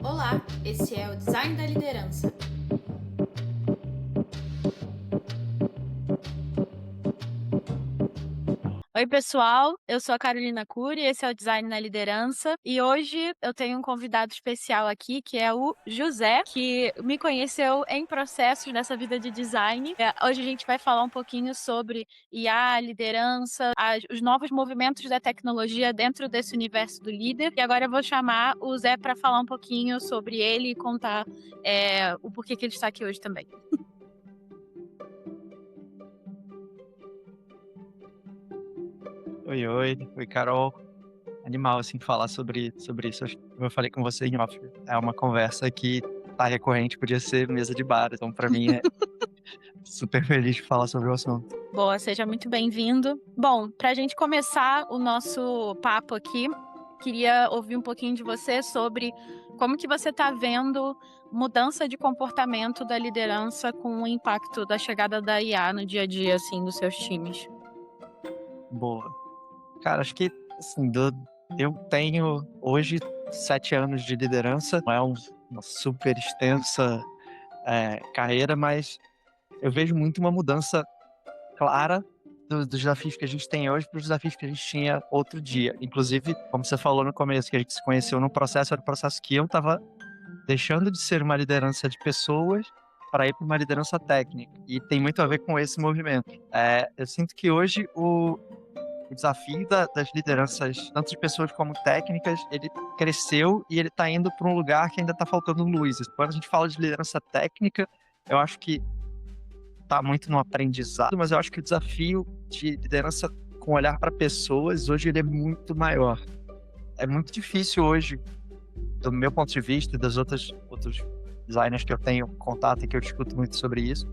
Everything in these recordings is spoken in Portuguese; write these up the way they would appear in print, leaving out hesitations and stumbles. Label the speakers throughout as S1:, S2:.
S1: Olá, esse é o Design da Liderança.
S2: Oi, pessoal. Eu sou a Carolina Cury, esse é o Design na Liderança. E hoje eu tenho um convidado especial aqui, que é o José, que me conheceu em processos nessa vida de design. Hoje a gente vai falar um pouquinho sobre IA, liderança, os novos movimentos da tecnologia dentro desse universo do líder. E agora eu vou chamar o Zé para falar um pouquinho sobre ele e contar o porquê que ele está aqui hoje também.
S3: Oi, oi. Oi, Carol. Animal, assim, falar sobre isso. Como eu falei com você em off, é uma conversa que tá recorrente, podia ser mesa de bar. Então, pra mim, é super feliz de falar sobre o assunto.
S2: Boa, seja muito bem-vindo. Bom, para a gente começar o nosso papo aqui, queria ouvir um pouquinho de você sobre como que você está vendo mudança de comportamento da liderança com o impacto da chegada da IA no dia a dia, assim, dos seus times.
S3: Boa. Cara, acho que, assim, eu tenho hoje 7 anos de liderança. Não é uma super extensa carreira, mas eu vejo muito uma mudança clara dos desafios que a gente tem hoje para os desafios que a gente tinha outro dia. Inclusive, como você falou no começo, que a gente se conheceu num processo, era um processo que eu estava deixando de ser uma liderança de pessoas para ir para uma liderança técnica. E tem muito a ver com esse movimento. Eu sinto que hoje o desafio das lideranças, tanto de pessoas como técnicas, ele cresceu e ele está indo para um lugar que ainda está faltando luzes. Quando a gente fala de liderança técnica, eu acho que está muito no aprendizado, mas eu acho que o desafio de liderança com olhar para pessoas, hoje ele é muito maior. É muito difícil hoje, do meu ponto de vista e das outros designers que eu tenho contato e que eu discuto muito sobre isso,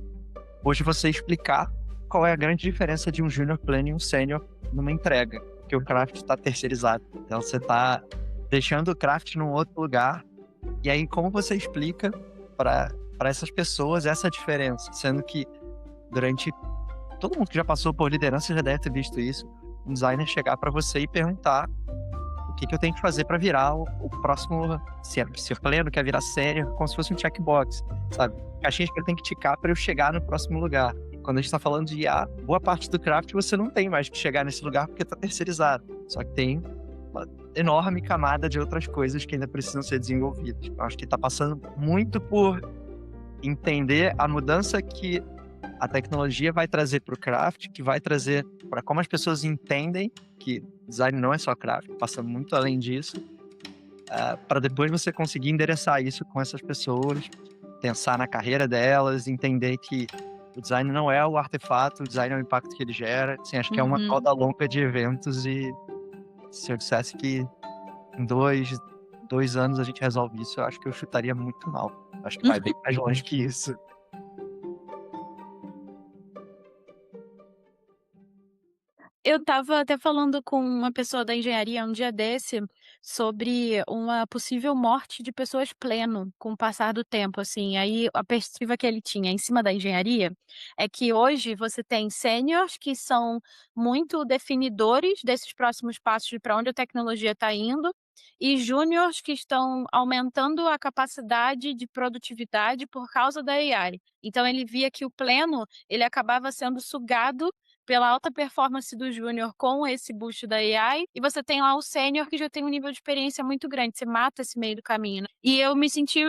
S3: hoje você explicar qual é a grande diferença de um junior pleno e um sênior numa entrega, porque o craft está terceirizado. Então você está deixando o craft num outro lugar, e aí como você explica para essas pessoas essa diferença, sendo que durante todo mundo que já passou por liderança já deve ter visto isso, um designer chegar para você e perguntar o que eu tenho que fazer para virar o próximo, se é pleno, quer virar sênior, como se fosse um checkbox, sabe? Caixinhas que ele tem que ticar para eu chegar no próximo lugar. Quando a gente tá falando de IA, boa parte do craft você não tem mais que chegar nesse lugar porque tá terceirizado. Só que tem uma enorme camada de outras coisas que ainda precisam ser desenvolvidas. Eu acho que tá passando muito por entender a mudança que a tecnologia vai trazer para o craft, que vai trazer para como as pessoas entendem que design não é só craft, passa muito além disso, para depois você conseguir endereçar isso com essas pessoas, pensar na carreira delas, entender que o design não é o artefato, o design é o impacto que ele gera. Assim, acho que é uma
S2: Uhum.
S3: roda longa de eventos e se eu dissesse que em dois anos a gente resolve isso, eu acho que eu chutaria muito mal. Acho que vai bem mais longe que isso.
S2: Eu estava até falando com uma pessoa da engenharia um dia desse, sobre uma possível morte de pessoas pleno com o passar do tempo, assim. Aí a perspectiva que ele tinha em cima da engenharia é que hoje você tem sêniors que são muito definidores desses próximos passos de para onde a tecnologia está indo, e júniors que estão aumentando a capacidade de produtividade por causa da AI. Então ele via que o pleno, ele acabava sendo sugado pela alta performance do júnior com esse boost da AI, e você tem lá o sênior que já tem um nível de experiência muito grande, você mata esse meio do caminho, né. E eu me senti,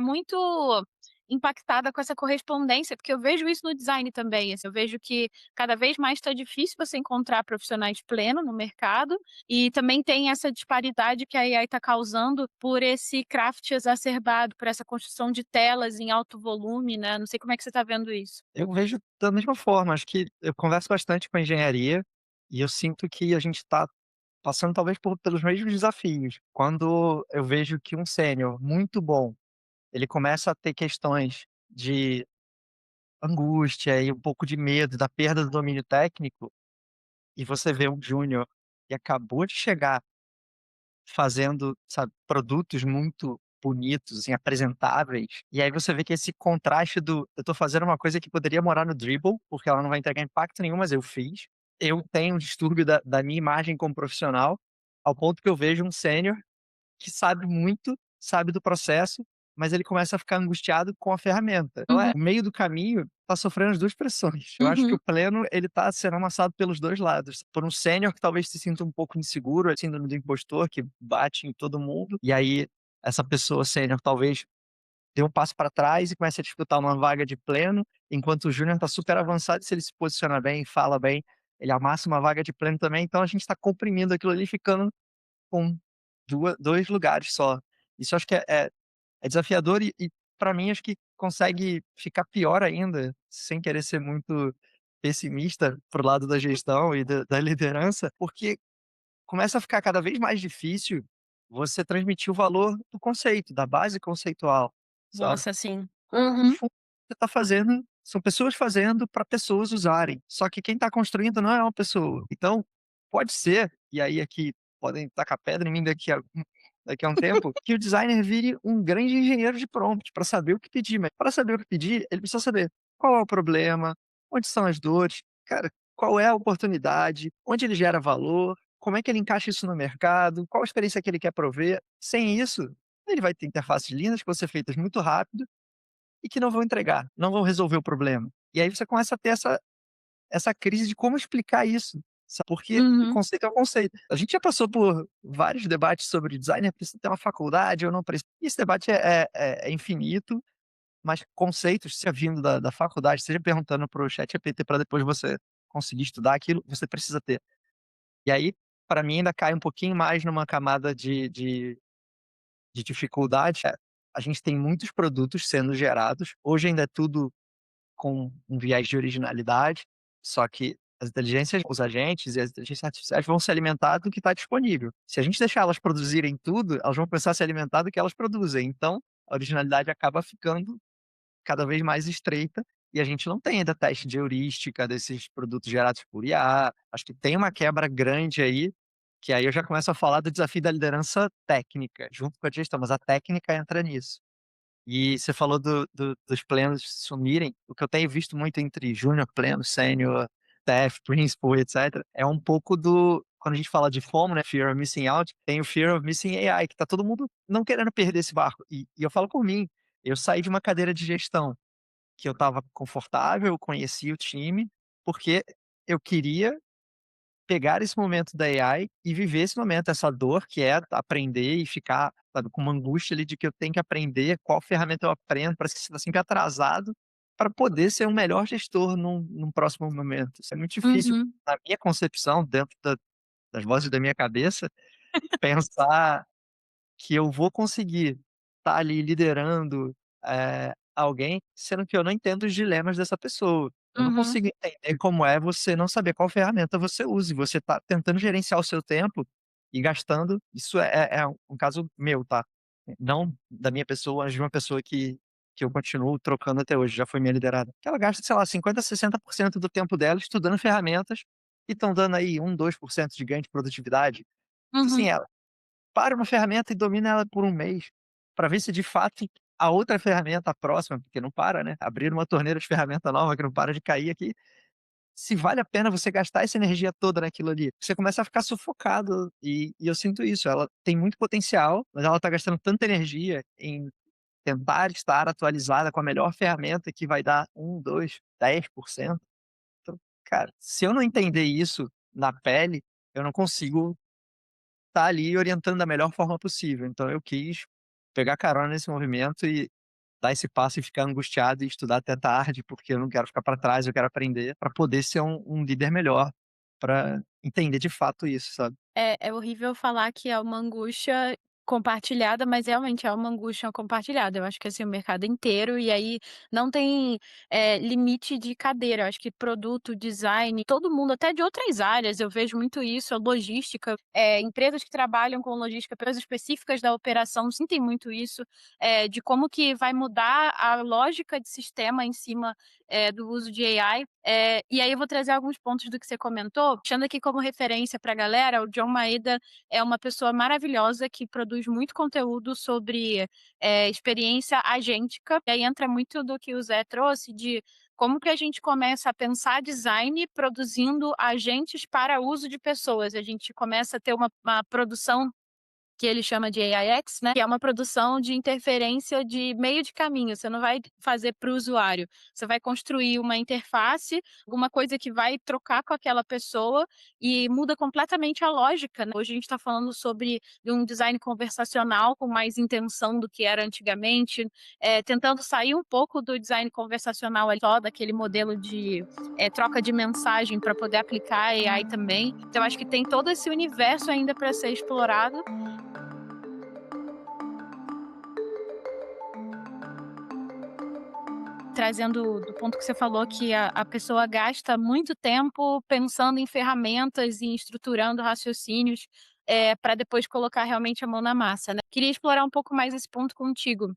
S2: muito impactada com essa correspondência, porque eu vejo isso no design também, assim, eu vejo que cada vez mais está difícil você encontrar profissionais pleno no mercado, e também tem essa disparidade que a AI está causando por esse craft exacerbado, por essa construção de telas em alto volume, né, não sei como é que você está vendo isso.
S3: Eu vejo da mesma forma, acho que eu converso bastante com a engenharia, e eu sinto que a gente está passando talvez pelos mesmos desafios. Quando eu vejo que um sênior muito bom, ele começa a ter questões de angústia e um pouco de medo da perda do domínio técnico, e você vê um júnior que acabou de chegar fazendo, sabe, produtos muito bonitos, assim, apresentáveis, e aí você vê que esse contraste do: "Eu tô fazendo uma coisa que poderia morar no Dribbble, porque ela não vai entregar impacto nenhum, mas eu fiz. Eu tenho um distúrbio da minha imagem como profissional, ao ponto que eu vejo um sênior que sabe muito, sabe do processo, mas ele começa a ficar angustiado com a ferramenta. Então,
S2: Uhum,
S3: o meio do caminho tá sofrendo as 2 pressões. Eu acho que
S2: uhum.
S3: o pleno, ele tá sendo amassado pelos 2 lados. Por um sênior que talvez se sinta um pouco inseguro, a síndrome do impostor, que bate em todo mundo, e aí essa pessoa sênior talvez dê um passo para trás e comece a disputar uma vaga de pleno, enquanto o júnior tá super avançado, e se ele se posiciona bem, fala bem, ele amassa uma vaga de pleno também, então a gente tá comprimindo aquilo ali, ficando com 2 lugares só. Isso eu acho que é desafiador e pra mim acho que consegue ficar pior ainda, sem querer ser muito pessimista pro lado da gestão e da liderança, porque começa a ficar cada vez mais difícil você transmitir o valor do conceito, da base conceitual, sabe.
S2: Nossa, sim.
S3: No
S2: Uhum,
S3: fundo, você está fazendo são pessoas fazendo para pessoas usarem, só que quem está construindo não é uma pessoa. Então, pode ser, e aí aqui podem tacar pedra em mim daqui a um tempo, que o designer vire um grande engenheiro de prompt para saber o que pedir, mas para saber o que pedir, ele precisa saber qual é o problema, onde são as dores, cara, qual é a oportunidade, onde ele gera valor, como é que ele encaixa isso no mercado, qual a experiência que ele quer prover. Sem isso, ele vai ter interfaces lindas que vão ser feitas muito rápido e que não vão entregar, não vão resolver o problema. E aí você começa a ter essa crise de como explicar isso, porque o
S2: uhum,
S3: conceito é o conceito. A gente já passou por vários debates sobre designer precisa ter uma faculdade ou não precisa. E esse debate é infinito, mas conceitos, seja vindo da faculdade, seja perguntando para o ChatGPT para depois você conseguir estudar aquilo, você precisa ter. E aí, para mim, ainda cai um pouquinho mais numa camada de dificuldade. A gente tem muitos produtos sendo gerados, hoje ainda é tudo com um viés de originalidade, só que as inteligências, os agentes e as inteligências artificiais vão se alimentar do que está disponível. Se a gente deixar elas produzirem tudo, elas vão começar a se alimentar do que elas produzem. Então, a originalidade acaba ficando cada vez mais estreita e a gente não tem ainda teste de heurística desses produtos gerados por IA. Acho que tem uma quebra grande aí, que aí eu já começo a falar do desafio da liderança técnica, junto com a gestão, mas a técnica entra nisso. E você falou dos plenos sumirem, o que eu tenho visto muito entre júnior, pleno, sênior, staff, principal, etcétera, é um pouco do quando a gente fala de FOMO, né, Fear of Missing Out, tem o Fear of Missing AI, que tá todo mundo não querendo perder esse barco. E eu falo por mim, eu saí de uma cadeira de gestão que eu estava confortável, eu conhecia o time, porque eu queria pegar esse momento da AI e viver esse momento, essa dor que é aprender e ficar, sabe, com uma angústia ali de que eu tenho que aprender, qual ferramenta eu aprendo, parece que você está sempre atrasado, para poder ser um melhor gestor num próximo momento. Isso é muito difícil,
S2: uhum,
S3: na minha concepção, dentro das vozes da minha cabeça, pensar que eu vou conseguir estar ali liderando, alguém, sendo que eu não entendo os dilemas dessa pessoa. Eu não
S2: uhum,
S3: consigo entender como é você não saber qual ferramenta você usa e você tá tentando gerenciar o seu tempo e gastando isso um caso meu, tá, não da minha pessoa, mas de uma pessoa que eu continuo trocando até hoje, já foi minha liderada, que ela gasta, sei lá, 50, 60% do tempo dela estudando ferramentas que estão dando aí 1, 2% de ganho de produtividade. Assim,
S2: uhum,
S3: para uma ferramenta e domina ela por um mês, para ver se de fato a outra ferramenta, a próxima, porque não para, né, abrir uma torneira de ferramenta nova que não para de cair aqui, se vale a pena você gastar essa energia toda naquilo ali. Você começa a ficar sufocado e eu sinto isso, ela tem muito potencial, mas ela está gastando tanta energia em tentar estar atualizada com a melhor ferramenta que vai dar 1, 2, 10%. Então, cara, se eu não entender isso na pele, eu não consigo tá ali orientando da melhor forma possível. Então eu quis pegar carona nesse movimento e dar esse passo e ficar angustiado e estudar até tarde, porque eu não quero ficar para trás, eu quero aprender para poder ser um líder melhor, para entender de fato isso, sabe.
S2: É horrível falar que é uma angústia compartilhada, mas realmente é uma angústia compartilhada. Eu acho que, assim, o mercado inteiro e aí não tem, limite de cadeira. Eu acho que produto, design, todo mundo, até de outras áreas, eu vejo muito isso, a logística, empresas que trabalham com logística, empresas específicas da operação sentem muito isso, de como que vai mudar a lógica de sistema em cima, do uso de AI. E aí eu vou trazer alguns pontos do que você comentou, deixando aqui como referência para a galera, o John Maeda é uma pessoa maravilhosa que produz muito conteúdo sobre, experiência agêntica, e aí entra muito do que o Zé trouxe de como que a gente começa a pensar design produzindo agentes para uso de pessoas. A gente começa a ter uma produção que ele chama de AIX, né, que é uma produção de interferência de meio de caminho, você não vai fazer para o usuário, você vai construir uma interface, alguma coisa que vai trocar com aquela pessoa e muda completamente a lógica, né. Hoje a gente está falando sobre um design conversacional com mais intenção do que era antigamente, tentando sair um pouco do design conversacional ali, só daquele modelo de, troca de mensagem para poder aplicar AI também. Então acho que tem todo esse universo ainda para ser explorado. Trazendo do ponto que você falou que a pessoa gasta muito tempo pensando em ferramentas e estruturando raciocínios, para depois colocar realmente a mão na massa, né. Queria explorar um pouco mais esse ponto contigo.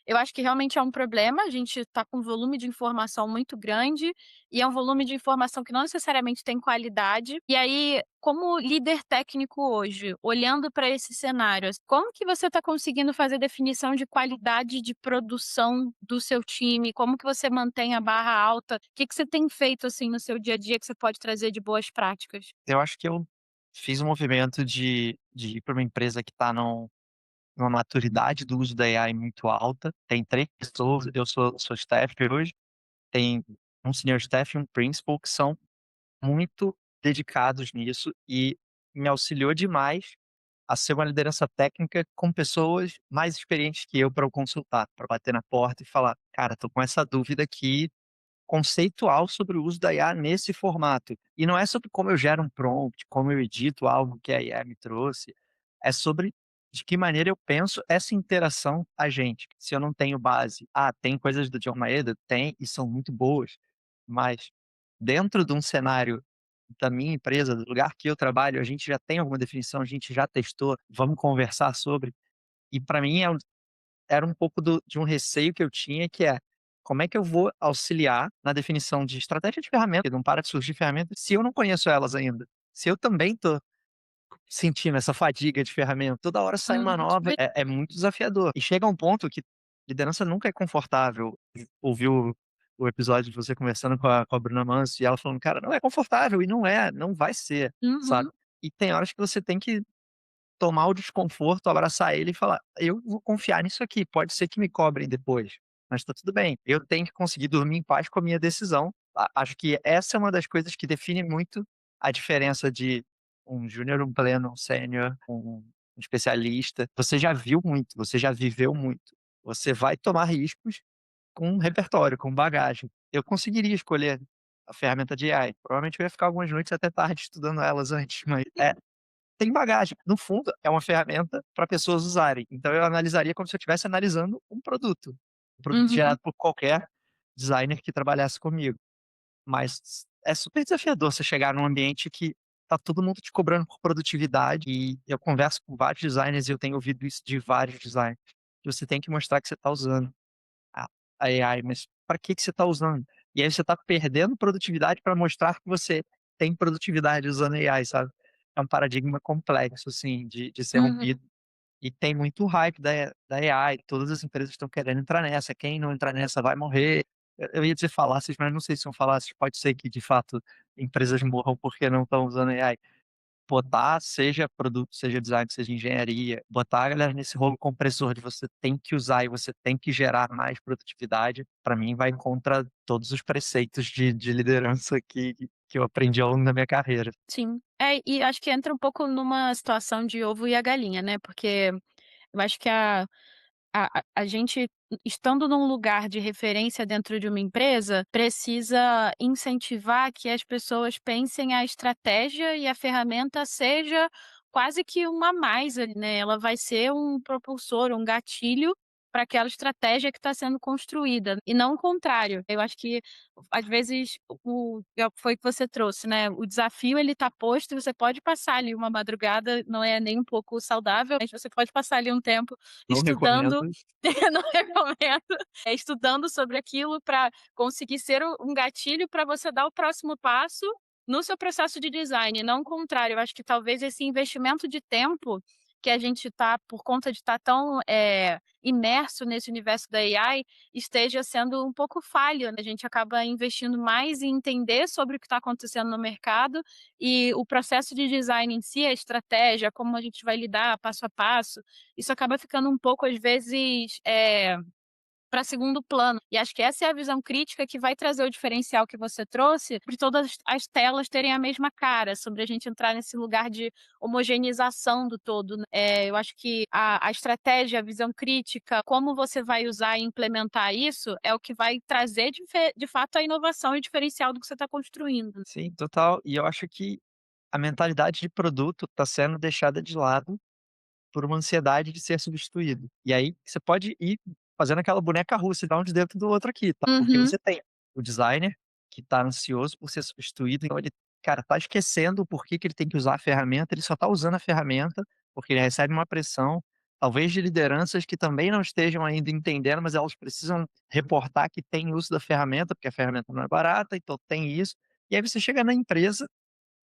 S2: Eu acho que realmente é um problema, a gente está com um volume de informação muito grande, e é um volume de informação que não necessariamente tem qualidade. E aí, como líder técnico hoje, olhando para esse cenário, como que você está conseguindo fazer definição de qualidade de produção do seu time? Como que você mantém a barra alta? O que que você tem feito, assim, no seu dia a dia que você pode trazer de boas práticas?
S3: Eu acho que eu fiz um movimento de ir para uma empresa que está numa maturidade do uso da AI muito alta. Tem 3 pessoas, eu sou staff hoje, tem um senior staff e um principal que são muito dedicados nisso e me auxiliou demais a ser uma liderança técnica com pessoas mais experientes que eu para eu consultar, para bater na porta e falar: "Cara, tô com essa dúvida aqui conceitual sobre o uso da IA nesse formato". E não é sobre como eu gero um prompt, como eu edito algo que a IA me trouxe, é sobre de que maneira eu penso essa interação a gente. Se eu não tenho base, tem coisas do John Maeda? Tem, e são muito boas, mas dentro de um cenário da minha empresa, do lugar que eu trabalho, a gente já tem alguma definição, a gente já testou, vamos conversar sobre. E para mim era um pouco de um receio que eu tinha, que é: como é que eu vou auxiliar na definição de estratégia de ferramenta, não para de surgir ferramentas, se eu não conheço elas ainda? Se eu também tô sentindo essa fadiga de ferramenta, toda hora sai uma nova, é muito desafiador. E chega a um ponto que liderança nunca é confortável. Ouvir o episódio de você conversando com a Bruna Manso e ela falando: "Cara, não é confortável", e não é, não vai ser, sabe.
S2: Uhum,
S3: E tem horas que você tem que tomar o desconforto, abraçar ele e falar: "Eu vou confiar nisso aqui, pode ser que me cobrem depois, mas tá tudo bem, eu tenho que conseguir dormir em paz com a minha decisão". Acho que essa é uma das coisas que define muito a diferença de um júnior, um pleno, um sênior, um especialista. Você já viu muito, você já viveu muito, você vai tomar riscos com um repertório, com bagagem. Eu conseguiria escolher a ferramenta de AI, provavelmente eu ia ficar algumas noites até tarde estudando elas antes, mas tem bagagem. No fundo, é uma ferramenta para pessoas usarem. Então eu analisaria como se eu estivesse analisando um produto
S2: uhum,
S3: gerado por qualquer designer que trabalhasse comigo. Mas é super desafiador você chegar num ambiente que tá todo mundo te cobrando por produtividade, e eu converso com vários designers e eu tenho ouvido isso de vários designers, que você tem que mostrar que você está usando a a AI, mas para que você está usando? E aí você está perdendo produtividade para mostrar que você tem produtividade usando AI, sabe. É um paradigma complexo, assim, de ser
S2: uhum.
S3: rompido, e tem muito hype da AI, todas as empresas estão querendo entrar nessa, quem não entrar nessa vai morrer. Eu ia dizer falácias, mas não sei se são falácias, pode ser que de fato empresas morram porque não estão usando AI. Botar, seja produto, seja design, seja engenharia, botar a galera nesse rolo compressor de você tem que usar e você tem que gerar mais produtividade, para mim vai contra todos os preceitos de liderança que eu aprendi ao longo da minha carreira.
S2: Sim. É, e acho que entra um pouco numa situação de ovo e a galinha, né, porque eu acho que a gente, estando num lugar de referência dentro de uma empresa, precisa incentivar que as pessoas pensem a estratégia e a ferramenta seja quase que uma a mais ali, né, ela vai ser um propulsor, um gatilho para aquela estratégia que está sendo construída, e não o contrário. Eu acho que, às vezes, foi o que você trouxe, né, o desafio ele está posto e você pode passar ali uma madrugada, não é nem um pouco saudável, mas você pode passar ali um tempo
S3: Não
S2: estudando.
S3: recomendo.
S2: Não recomendo. Estudando sobre aquilo para conseguir ser um gatilho para você dar o próximo passo no seu processo de design, não o contrário. Eu acho que talvez esse investimento de tempo que a gente está, por conta de estar tão, imerso nesse universo da AI, esteja sendo um pouco falho, né. A gente acaba investindo mais em entender sobre o que está acontecendo no mercado e o processo de design em si, a estratégia, como a gente vai lidar passo a passo, isso acaba ficando um pouco, às vezes, para segundo plano. E acho que essa é a visão crítica que vai trazer o diferencial que você trouxe, de todas as telas terem a mesma cara, sobre a gente entrar nesse lugar de homogeneização do todo, né. Eu acho que a estratégia, a visão crítica, como você vai usar e implementar isso, é o que vai trazer de fato a inovação e o diferencial do que você está construindo.
S3: Sim, total. E eu acho que a mentalidade de produto está sendo deixada de lado por uma ansiedade de ser substituído. E aí você pode ir fazendo aquela boneca russa, dar um de dentro do outro aqui, tá, porque
S2: Uhum,
S3: você tem o designer que tá ansioso por ser substituído, então ele, cara, tá esquecendo o porquê que ele tem que usar a ferramenta, ele só tá usando a ferramenta, porque ele recebe uma pressão, talvez de lideranças que também não estejam ainda entendendo, mas elas precisam reportar que tem uso da ferramenta, porque a ferramenta não é barata, então tem isso. E aí você chega na empresa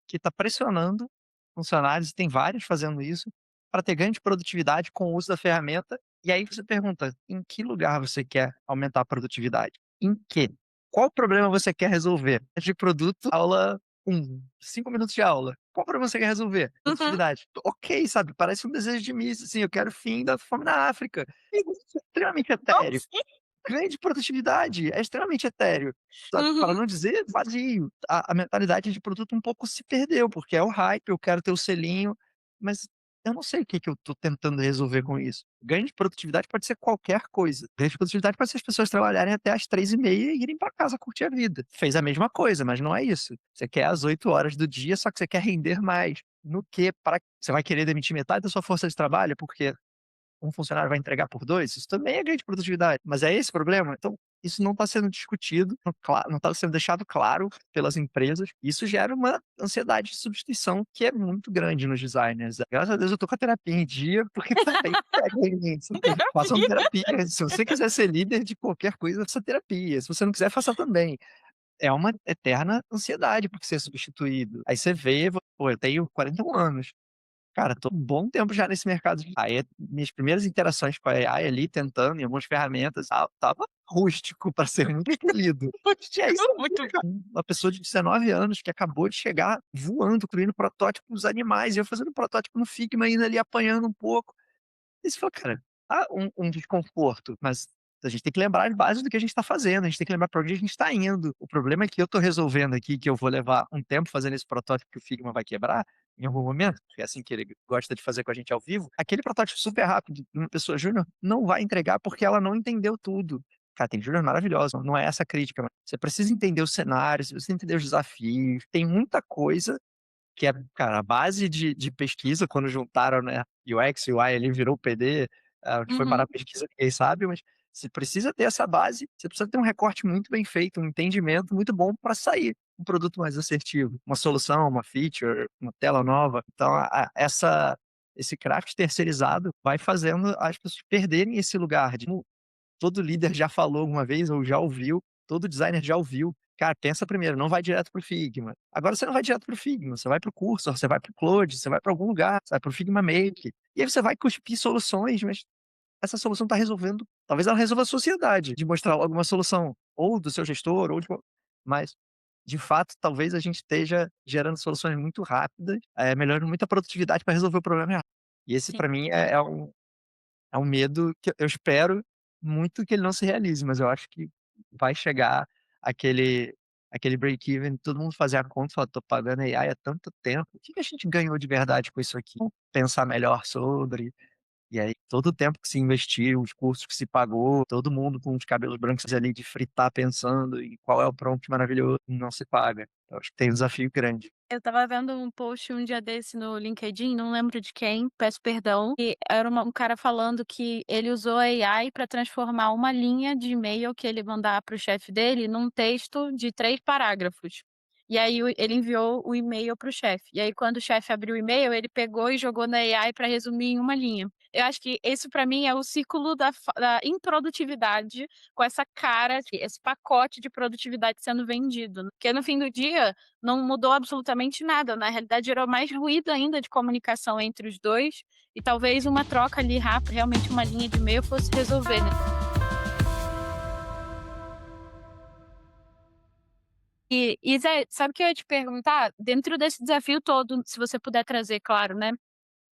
S3: que está pressionando funcionários, e tem vários fazendo isso, para ter ganho de produtividade com o uso da ferramenta. E aí você pergunta: em que lugar você quer aumentar a produtividade? Em quê? Qual problema você quer resolver? De produto, aula 1, 5 minutos de aula. Qual problema você quer resolver?
S2: uhum,
S3: Produtividade. Ok, sabe, parece um desejo de missa, assim, eu quero o fim da fome na África. E isso é extremamente etéreo. Ganho de produtividade, é extremamente etéreo, sabe, para
S2: uhum.
S3: não dizer vazio. A mentalidade de produto um pouco se perdeu, porque é o hype, eu quero ter o selinho, mas eu não sei o que que eu estou tentando resolver com isso. Ganho de produtividade pode ser qualquer coisa. Ganho de produtividade pode ser as pessoas trabalharem até às 3h30 e irem para casa curtir a vida. Fez a mesma coisa, mas não é isso. Você quer as 8 horas do dia, só que você quer render mais. No quê? Para você vai querer demitir metade da sua força de trabalho, porque um funcionário vai entregar por 2, isso também é ganho de produtividade. Mas é esse o problema? Então, isso não está sendo discutido, não está sendo deixado claro pelas empresas. Isso gera uma ansiedade de substituição que é muito grande nos designers. Graças a Deus eu estou com a terapia em dia, porque também pega em mim. Façam
S2: Terapia.
S3: terapia. Se você quiser ser líder de qualquer coisa, faça terapia. Se você não quiser, faça também. É uma eterna ansiedade por ser substituído. Aí você vê, pô, eu tenho 41 anos. Cara, tô um bom tempo já nesse mercado de aí minhas primeiras interações com a AI ali, tentando em algumas ferramentas, estava rústico para ser muito polido. E aí você
S2: Muito
S3: vê uma pessoa de 19 anos que acabou de chegar voando, criando protótipos animais, e eu fazendo protótipo no Figma ainda ali apanhando um pouco. E você fala: "Cara, há um desconforto, mas a gente tem que lembrar as bases do que a gente está fazendo, a gente tem que lembrar para onde a gente está indo. O problema é que eu estou resolvendo aqui, que eu vou levar um tempo fazendo esse protótipo que o Figma vai quebrar, em algum momento, que é assim que ele gosta de fazer com a gente ao vivo, aquele protótipo super rápido de uma pessoa júnior não vai entregar, porque ela não entendeu tudo. Cara, tem júnior maravilhosa, não é essa a crítica, mas você precisa entender os cenários, você precisa entender os desafios, tem muita coisa que é, cara, a base de pesquisa quando juntaram, né, UX e UI ali virou PD, onde foi parar
S2: Uhum,
S3: a pesquisa ninguém sabe, mas você precisa ter essa base, você precisa ter um recorte muito bem feito, um entendimento muito bom para sair um produto mais assertivo, uma solução, uma feature, uma tela nova. Então esse craft terceirizado vai fazendo as pessoas perderem esse lugar de todo líder já falou alguma vez ou já ouviu, todo designer já ouviu. Cara, pensa primeiro, não vai direto para o Figma. Agora você não vai direto para o Figma, você vai para o Cursor, você vai para o Claude, você vai para algum lugar, você vai para o Figma Make. E aí você vai cuspir soluções, mas essa solução está resolvendo, talvez ela resolva a sociedade, de mostrar logo uma solução, ou do seu gestor, ou de mas, de fato, talvez a gente esteja gerando soluções muito rápidas, melhorando muito a produtividade para resolver o problema errado. E esse
S2: sim,
S3: para mim é um medo que eu espero muito que ele não se realize, mas eu acho que vai chegar aquele aquele break even, todo mundo fazer a conta e falar: "Tô pagando AI há tanto tempo, o que que a gente ganhou de verdade com isso aqui?". Pensar melhor sobre, e aí todo o tempo que se investiu, os cursos que se pagou, todo mundo com os cabelos brancos ali de fritar pensando em qual é o prompt maravilhoso, não se paga. Eu acho que tem um desafio grande.
S2: eu estava vendo um post um dia desse no LinkedIn, não lembro de quem, peço perdão, e era um cara falando que ele usou a AI para transformar uma linha de e-mail que ele mandar para o chefe dele num texto de 3 parágrafos. e aí ele enviou o e-mail para o chefe. E aí quando o chefe abriu o e-mail, ele pegou e jogou na AI para resumir em uma linha. Eu acho que isso para mim é o ciclo da improdutividade com essa cara, esse pacote de produtividade sendo vendido, né. Porque no fim do dia, não mudou absolutamente nada, na realidade gerou mais ruído ainda de comunicação entre os 2, e talvez uma troca ali rápida, realmente uma linha de e-mail fosse resolver, né. E Zé, sabe o que eu ia te perguntar? Dentro desse desafio todo, se você puder trazer, claro, né,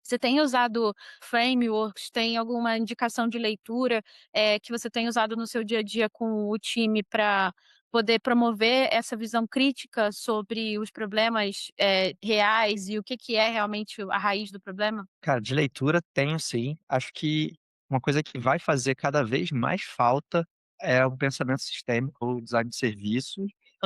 S2: você tem usado frameworks, tem alguma indicação de leitura, que você tem usado no seu dia a dia com o time para poder promover essa visão crítica sobre os problemas, reais e o que que é realmente a raiz do problema?
S3: Cara, de leitura tenho sim. Acho que uma coisa que vai fazer cada vez mais falta é o pensamento sistêmico, o design de serviços,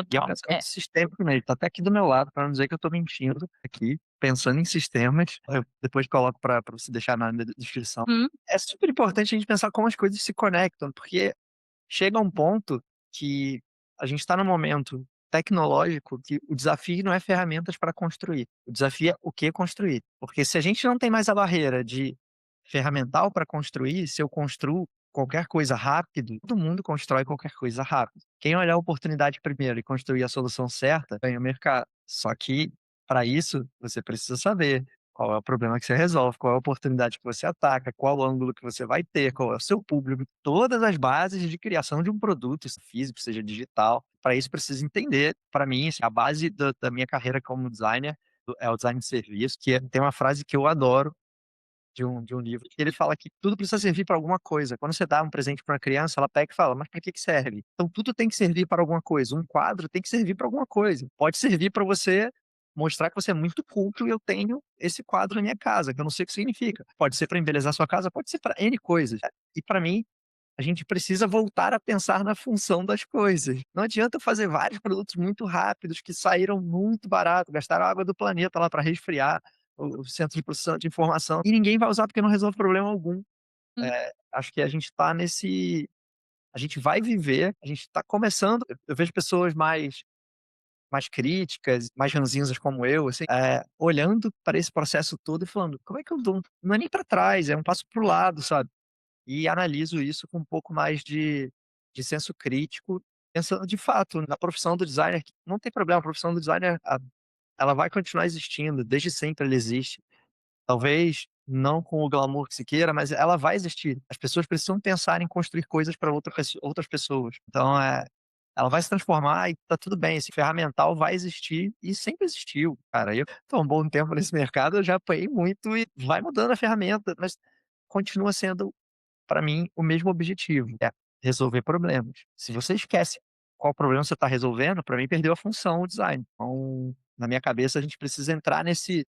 S3: e é o
S2: Total,
S3: pensamento sistêmico mesmo. Tá até aqui do meu lado, para não dizer que eu estou mentindo aqui, pensando em sistemas. Eu depois coloco para você deixar na descrição.
S2: Uhum,
S3: É super importante a gente pensar como as coisas se conectam, porque chega um ponto que a gente está num momento tecnológico que o desafio não é ferramentas para construir, o desafio é o que construir. Porque se a gente não tem mais a barreira de ferramental para construir, se eu construo qualquer coisa rápido, todo mundo constrói qualquer coisa rápido. Quem olhar a oportunidade primeiro e construir a solução certa, ganha o mercado. Só que, para isso, você precisa saber qual é o problema que você resolve, qual é a oportunidade que você ataca, qual o ângulo que você vai ter, qual é o seu público, todas as bases de criação de um produto, seja físico, seja digital. Para isso, precisa entender, para mim, assim, a base da minha carreira como designer é o design de serviço, tem uma frase que eu adoro de um livro, que ele fala que tudo precisa servir para alguma coisa. Quando você dá um presente para uma criança, ela pega e fala: "Mas para que que serve?". Então tudo tem que servir para alguma coisa. Um quadro tem que servir para alguma coisa. Pode servir para você mostrar que você é muito culto e eu tenho esse quadro na minha casa, que eu não sei o que significa. Pode ser para embelezar sua casa, pode ser para N coisas. E para mim, a gente precisa voltar a pensar na função das coisas. Não adianta fazer vários produtos muito rápidos que saíram muito barato, gastaram água do planeta lá para resfriar o centro de processamento de informação e ninguém vai usar porque não resolve problema algum.
S2: uhum,
S3: Acho que a gente está nesse a gente vai viver, a gente está começando eu vejo pessoas mais críticas, mais ranzinzas como eu, assim, olhando para esse processo todo e falando: "Como é que eu dou não é nem para trás, é um passo para o lado", sabe? E analiso isso com um pouco mais de senso crítico, pensando de fato na profissão do designer, que não tem problema, a profissão do designer, ela vai continuar existindo, desde sempre ela existe. Talvez não com o glamour que se queira, mas ela vai existir. As pessoas precisam pensar em construir coisas para outras pessoas. Então, ela vai se transformar e tá tudo bem, esse ferramental vai existir e sempre existiu, cara. Eu tô há um bom tempo nesse mercado, eu já apanhei muito e vai mudando a ferramenta, mas continua sendo para mim, o mesmo objetivo, é resolver problemas. Se você esquece qual problema você está resolvendo, para mim perdeu a função o design. Então, na minha cabeça, a gente precisa entrar nesse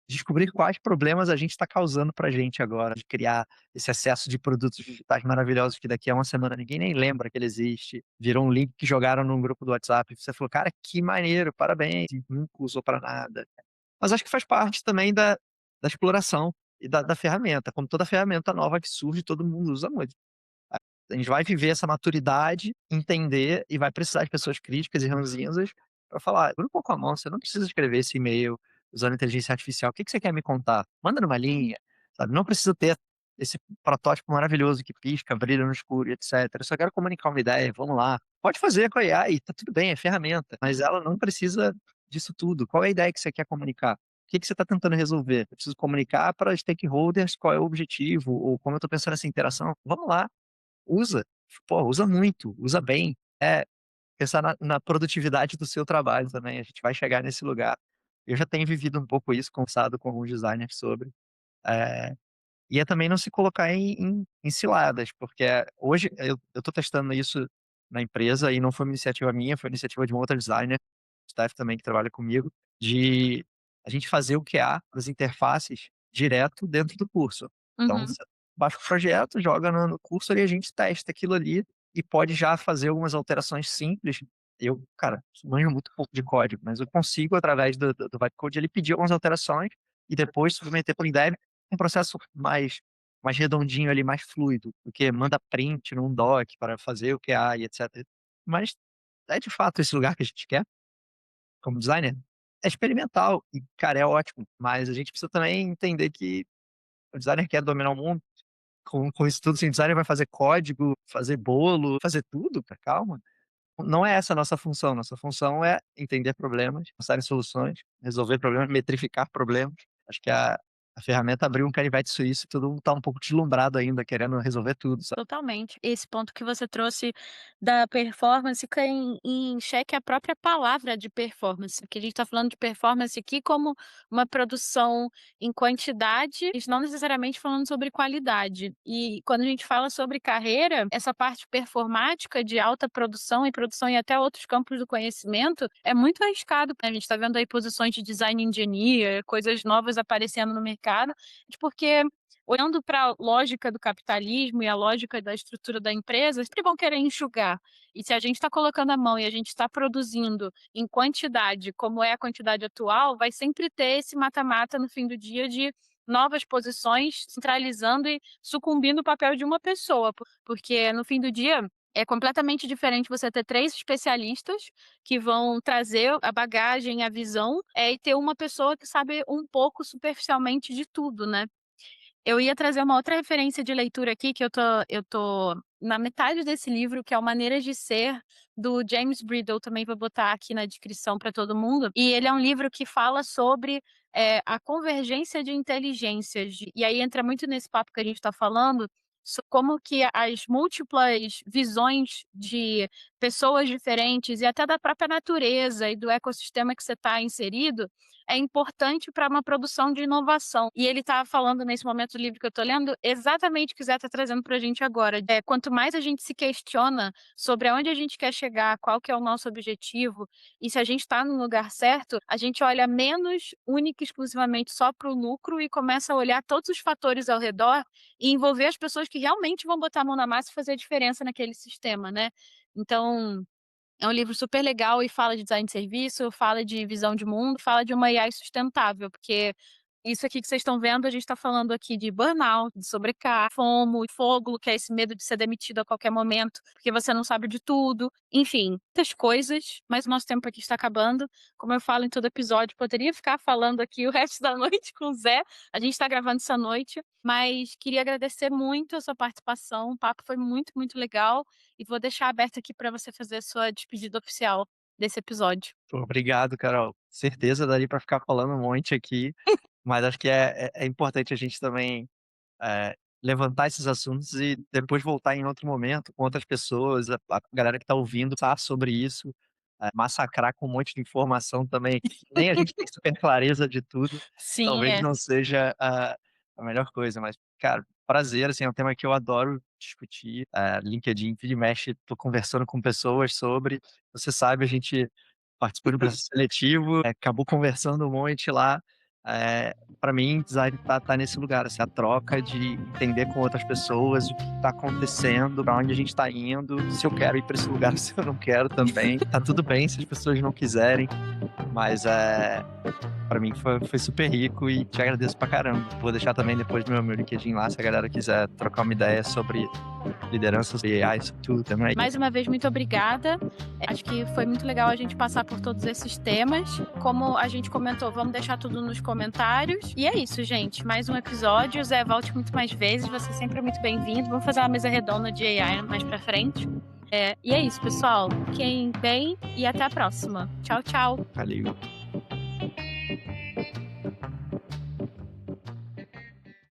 S3: descobrir quais problemas a gente está causando pra gente agora, de criar esse excesso de produtos digitais maravilhosos que daqui a uma semana ninguém nem lembra que ele existe. Virou um link que jogaram num grupo do WhatsApp, você falou: "Cara, que maneiro, parabéns", e nunca usou para nada. Mas acho que faz parte também da exploração e da ferramenta, como toda ferramenta nova que surge, todo mundo usa muito. A gente vai viver essa maturidade, entender e vai precisar de pessoas críticas e ranzinzas para falar: "Segura um pouco a mão, você não precisa escrever esse e-mail usando inteligência artificial, o que que você quer me contar? Manda numa linha", sabe, não preciso ter esse protótipo maravilhoso que pisca, brilha no escuro e etcétera, eu só quero comunicar uma ideia, vamos lá. Pode fazer com a AI, tá tudo bem, é ferramenta, mas ela não precisa disso tudo. Qual é a ideia que você quer comunicar? O que que você está tentando resolver? Eu preciso comunicar para stakeholders qual é o objetivo ou como eu estou pensando nessa interação. Vamos lá. Usa, pô, usa muito, usa bem. Pensar na produtividade do seu trabalho também, a gente vai chegar nesse lugar. Eu já tenho vivido um pouco isso, conversado com alguns designers sobre. Eh, e é também não se colocar em ciladas, porque hoje eu tô testando isso na empresa e não foi uma iniciativa minha, foi iniciativa de uma outra designer, staff também que trabalha comigo, de a gente fazer o QA das interfaces direto dentro do curso. Então
S2: uhum.
S3: você baixa o projeto, joga no curso ali, a gente testa aquilo ali e pode já fazer algumas alterações simples. Eu, cara, manjo muito pouco de código, mas eu consigo através do vibe code ele pedir algumas alterações e depois submeter para o dev um processo mais redondinho ali, mais fluido, porque manda print num doc para fazer o QA e etcétera. Mas é de fato esse lugar que a gente quer? como designer, é experimental e, cara, é ótimo, mas a gente precisa também entender que o designer quer dominar o mundo. Com isso tudo, assim, o designer vai fazer código, fazer bolo, fazer tudo, cara, calma. Não é essa a nossa função é entender problemas, pensar em soluções, resolver problemas, metrificar problemas. Acho que a ferramenta abriu um canivete suíço e todo mundo tá um pouco deslumbrado ainda, querendo resolver tudo, sabe.
S2: Totalmente. Esse ponto que você trouxe da performance fica em xeque a própria palavra de performance, porque a gente está falando de performance aqui como uma produção em quantidade, e não necessariamente falando sobre qualidade. E quando a gente fala sobre carreira, essa parte performática de alta produção e produção em até outros campos do conhecimento é muito arriscado, né. A gente está vendo aí posições de design engineer, coisas novas aparecendo no mercado, porque olhando para a lógica do capitalismo e a lógica da estrutura da empresa, sempre vão querer enxugar. E se a gente está colocando a mão e a gente está produzindo em quantidade, como é a quantidade atual, vai sempre ter esse mata-mata no fim do dia de novas posições centralizando e sucumbindo o papel de uma pessoa, porque no fim do dia é completamente diferente você ter 3 especialistas que vão trazer a bagagem, a visão, e ter uma pessoa que sabe um pouco superficialmente de tudo, né. Eu ia trazer uma outra referência de leitura aqui, que eu tô na metade desse livro, que é o Maneiras de Ser, do James Bridle, também vou botar aqui na descrição para todo mundo. E ele é um livro que fala sobre, a convergência de inteligências. E aí entra muito nesse papo que a gente está falando, como que as múltiplas visões de pessoas diferentes e até da própria natureza e do ecossistema que você está inserido, é importante para uma produção de inovação. E ele está falando nesse momento do livro que eu estou lendo, exatamente o que o Zé está trazendo para a gente agora. Quanto mais a gente se questiona sobre aonde a gente quer chegar, qual que é o nosso objetivo, e se a gente está no lugar certo, a gente olha menos única e exclusivamente só para o lucro e começa a olhar todos os fatores ao redor e envolver as pessoas que realmente vão botar a mão na massa e fazer a diferença naquele sistema, né. Então é um livro super legal e fala de design de serviço, fala de visão de mundo, fala de uma AI sustentável, porque isso aqui que vocês estão vendo, a gente está falando aqui de burnout, de sobrecarga, FOMO, fogo, que é esse medo de ser demitido a qualquer momento, porque você não sabe de tudo. Enfim, muitas coisas, mas o nosso tempo aqui está acabando. Como eu falo em todo episódio, poderia ficar falando aqui o resto da noite com o Zé. A gente está gravando essa noite, mas queria agradecer muito a sua participação. O papo foi muito, muito legal e vou deixar aberto aqui para você fazer a sua despedida oficial desse episódio.
S3: Pô, obrigado, Carol. Certeza daria pra ficar falando um monte aqui, mas acho que é importante a gente também levantar esses assuntos e depois voltar em outro momento com outras pessoas, a galera que está ouvindo falar sobre isso, massacrar com um monte de informação também aqui, que nem a gente tem super clareza de tudo,
S2: Sim,
S3: talvez
S2: é.
S3: não seja a melhor coisa, mas, cara, prazer, assim, é um tema que eu adoro discutir, LinkedIn, vira e mexe, tô conversando com pessoas sobre, você sabe, a gente participou do processo seletivo, acabou conversando um monte lá, para mim, design tá nesse lugar, assim, a troca de entender com outras pessoas o que tá acontecendo, pra onde a gente tá indo, se eu quero ir pra esse lugar, se eu não quero também. Tá tudo bem se as pessoas não quiserem, mas, pra mim foi super rico e te agradeço pra caramba. Vou deixar também depois no meu LinkedIn lá, se a galera quiser trocar uma ideia sobre lideranças e AI, isso tudo também.
S2: Mais uma vez, muito obrigada. Acho que foi muito legal a gente passar por todos esses temas. Como a gente comentou, vamos deixar tudo nos comentários. E é isso, gente. Mais um episódio. Zé, volte muito mais vezes. Você sempre é muito bem-vindo. Vamos fazer uma mesa redonda de AI mais pra frente. E é isso, pessoal. Fiquem bem e até a próxima. Tchau, tchau.
S3: Valeu.